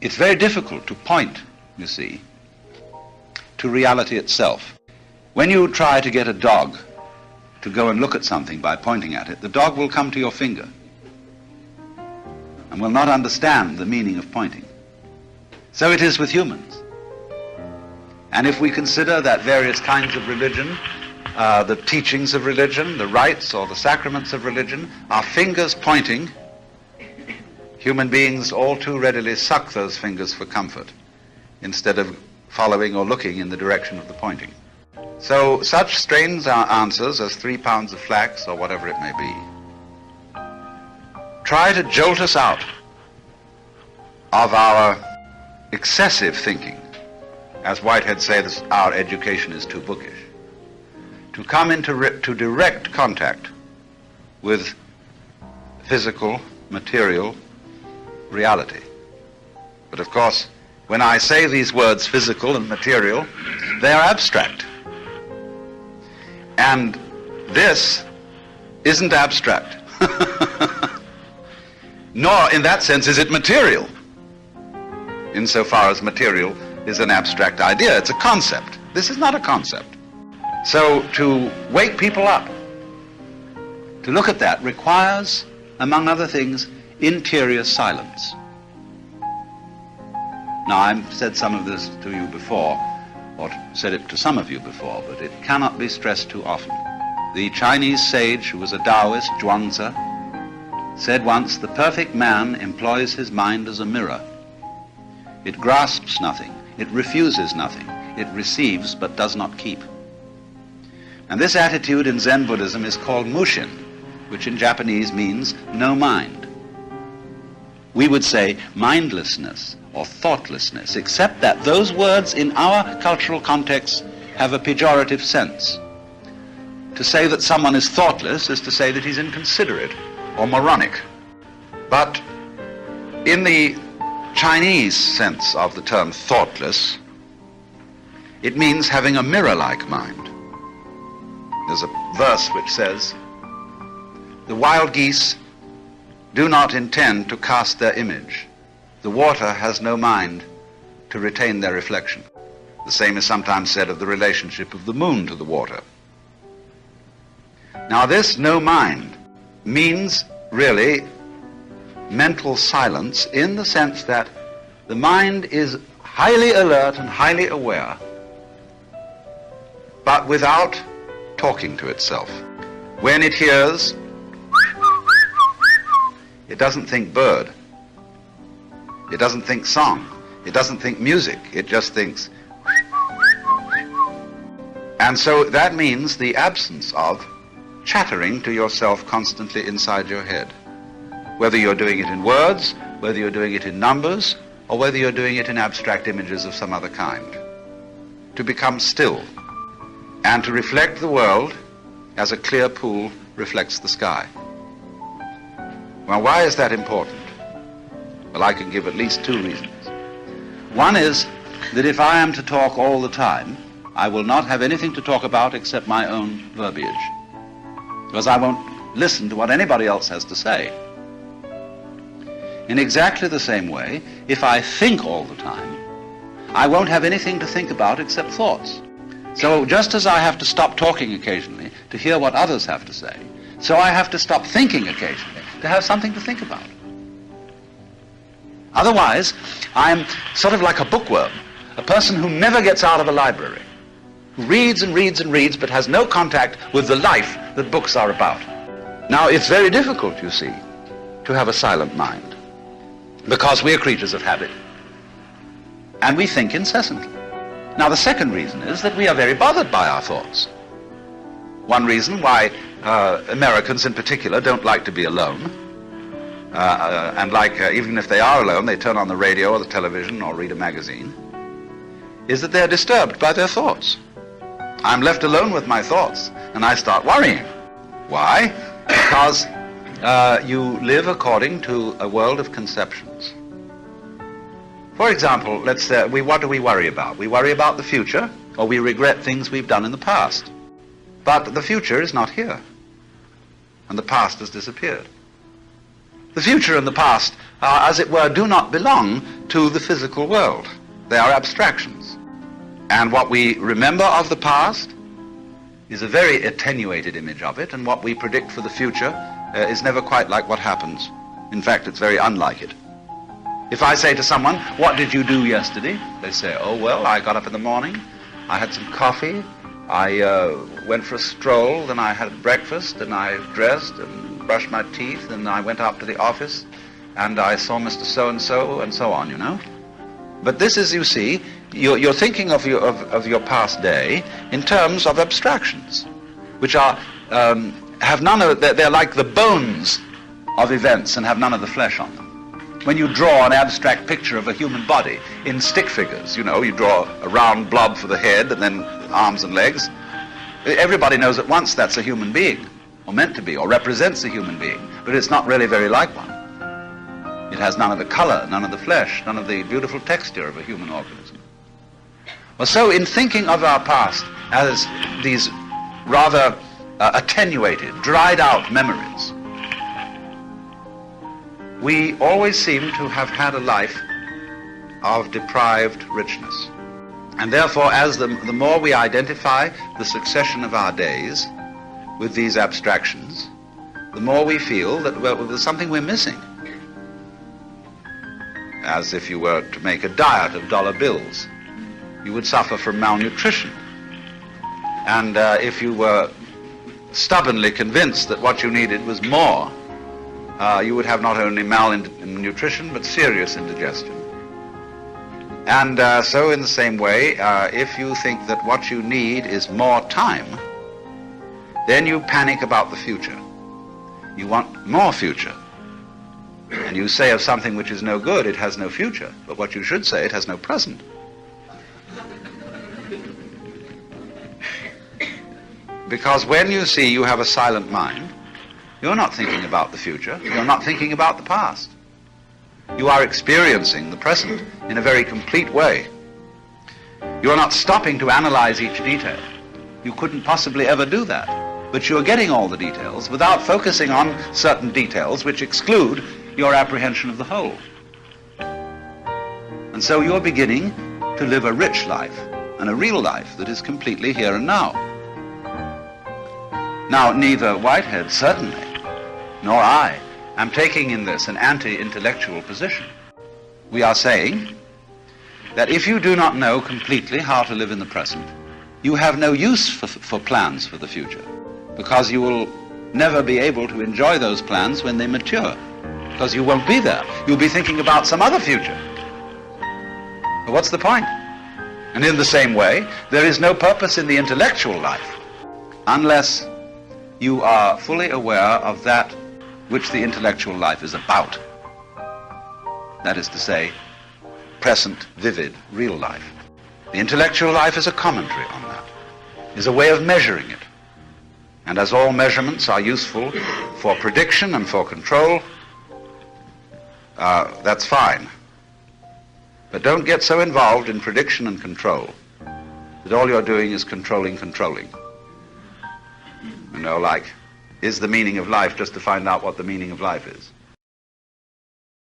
It's very difficult to point, you see, to reality itself. When you try to get a dog to go and look at something by pointing at it, the dog will come to your finger and will not understand the meaning of pointing. So it is with humans. And if we consider that various kinds of religion, the teachings of religion, the rites or the sacraments of religion, are fingers pointing, human beings all too readily suck those fingers for comfort instead of following or looking in the direction of the pointing. So such strange answers as 3 pounds of flax or whatever it may be try to jolt us out of our excessive thinking. As Whitehead says, our education is too bookish, to come into direct contact with physical, material reality. But of course, when I say these words, physical and material, they are abstract. And this isn't abstract. Nor, in that sense, is it material, insofar as material is an abstract idea. It's a concept. This is not a concept. So to wake people up to look at that requires, among other things, interior silence. Now, I've said some of this to you before, or said it to some of you before, but it cannot be stressed too often. The Chinese sage, who was a Taoist, Zhuangzi, said once, "The perfect man employs his mind as a mirror. It grasps nothing, it refuses nothing, it receives but does not keep." And this attitude in Zen Buddhism is called Mushin, which in Japanese means no mind. We would say mindlessness or thoughtlessness, except that those words in our cultural context have a pejorative sense. To say that someone is thoughtless is to say that he's inconsiderate or moronic. But in the Chinese sense of the term thoughtless, it means having a mirror-like mind. There's a verse which says, "The wild geese do not intend to cast their image. The water has no mind to retain their reflection." The same is sometimes said of the relationship of the moon to the water. Now this no mind means really mental silence, in the sense that the mind is highly alert and highly aware, but without talking to itself. When it hears, it doesn't think bird, it doesn't think song, it doesn't think music, it just thinks. And so that means the absence of chattering to yourself constantly inside your head. Whether you're doing it in words, whether you're doing it in numbers, or whether you're doing it in abstract images of some other kind. To become still and to reflect the world as a clear pool reflects the sky. Well, why is that important? Well, I can give at least 2 reasons. One is that if I am to talk all the time, I will not have anything to talk about except my own verbiage, because I won't listen to what anybody else has to say. In exactly the same way, if I think all the time, I won't have anything to think about except thoughts. So just as I have to stop talking occasionally to hear what others have to say, so I have to stop thinking occasionally to have something to think about. Otherwise, I'm sort of like a bookworm, a person who never gets out of a library, who reads and reads and reads but has no contact with the life that books are about. Now, it's very difficult, you see, to have a silent mind, because we are creatures of habit, and we think incessantly. Now, the second reason is that we are very bothered by our thoughts. One reason why Americans in particular don't like to be alone, even if they are alone, they turn on the radio or the television or read a magazine, is that they're disturbed by their thoughts. I'm left alone with my thoughts, and I start worrying. Why? Because you live according to a world of conceptions. For example, let's say, what do we worry about? We worry about the future, or we regret things we've done in the past. But the future is not here, and the past has disappeared. The future and the past, as it were, do not belong to the physical world. They are abstractions. And what we remember of the past is a very attenuated image of it, and what we predict for the future is never quite like what happens. In fact, it's very unlike it. If I say to someone, "What did you do yesterday?" they say, "Oh, well, I got up in the morning, I had some coffee, I went for a stroll, then I had breakfast, and I dressed and brushed my teeth, and I went up to the office, and I saw Mr. So-and-so," and so on, you know. But this is, you see, you're thinking of your past day in terms of abstractions, which are, have none of, they're like the bones of events and have none of the flesh on them. When you draw an abstract picture of a human body in stick figures, you know, you draw a round blob for the head and then arms and legs, everybody knows at once that's a human being, or meant to be, or represents a human being, but it's not really very like one. It has none of the color, none of the flesh, none of the beautiful texture of a human organism. Well, so in thinking of our past as these rather attenuated, dried out memories, we always seem to have had a life of deprived richness. And therefore, as the more we identify the succession of our days with these abstractions, the more we feel that, well, there's something we're missing. As if you were to make a diet of dollar bills, you would suffer from malnutrition. And if you were stubbornly convinced that what you needed was more, you would have not only malnutrition, but serious indigestion. And so in the same way, if you think that what you need is more time, then you panic about the future. You want more future. And you say of something which is no good, it has no future. But what you should say, it has no present. Because when you see you have a silent mind, you're not thinking about the future. You're not thinking about the past. You are experiencing the present in a very complete way. You're not stopping to analyze each detail. You couldn't possibly ever do that. But you're getting all the details without focusing on certain details which exclude your apprehension of the whole. And so you're beginning to live a rich life and a real life that is completely here and now. Now, neither Whitehead, certainly, nor I am taking in this an anti-intellectual position. We are saying that if you do not know completely how to live in the present, you have no use for plans for the future, because you will never be able to enjoy those plans when they mature, because you won't be there. You'll be thinking about some other future. But what's the point? And in the same way, there is no purpose in the intellectual life unless you are fully aware of that which the intellectual life is about. That is to say, present, vivid, real life. The intellectual life is a commentary on that, is a way of measuring it. And as all measurements are useful for prediction and for control, that's fine. But don't get so involved in prediction and control that all you're doing is controlling. You know, like, is the meaning of life just to find out what the meaning of life is?